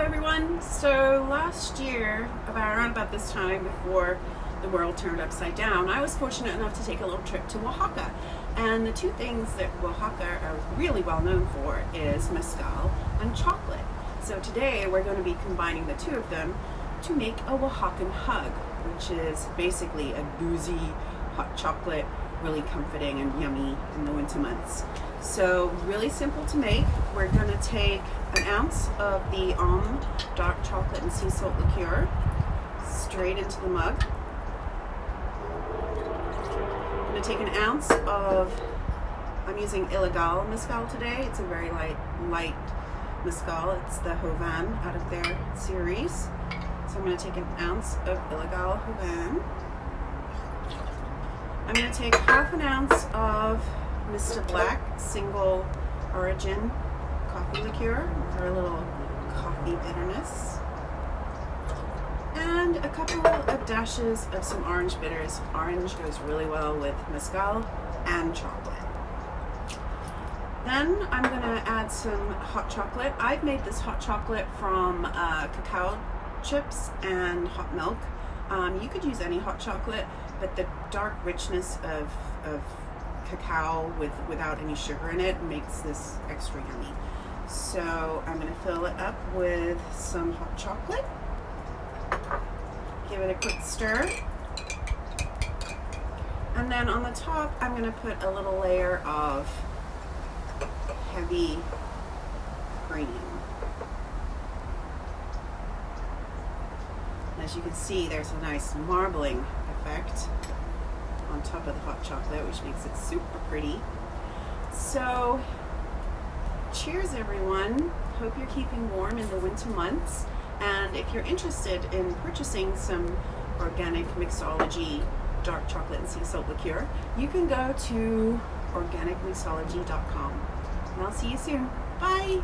everyone. So last year, around about this time before the world turned upside down, I was fortunate enough to take a little trip to Oaxaca. And the two things that Oaxaca are really well known for is mezcal and chocolate. So today we're going to be combining the two of them to make a Oaxacan hug, which is basically a boozy hot chocolate, really comforting and yummy in the winter months. So really simple to make. We're going to take an ounce of the almond dark chocolate and sea salt liqueur straight into the mug. I'm going to take an ounce of, I'm using Ilegal Mezcal today. It's a very light Mezcal. It's the Joven out of their series. So I'm going to take an ounce of Ilegal Joven. I'm going to take half an ounce of Mr. Black single origin coffee liqueur for a little coffee bitterness. And a couple of dashes of some orange bitters. Orange goes really well with mezcal and chocolate. Then I'm going to add some hot chocolate. I've made this hot chocolate from cacao chips and hot milk. You could use any hot chocolate, but the dark richness of cacao without any sugar in it makes this extra yummy. So I'm going to fill it up with some hot chocolate. Give it a quick stir. And then on the top, I'm going to put a little layer of heavy cream. As you can see, there's a nice marbling effect on top of the hot chocolate, which makes it super pretty. So, cheers everyone. Hope you're keeping warm in the winter months. And if you're interested in purchasing some organic Mixology dark chocolate and sea salt liqueur, you can go to organicmixology.com. And I'll see you soon. Bye!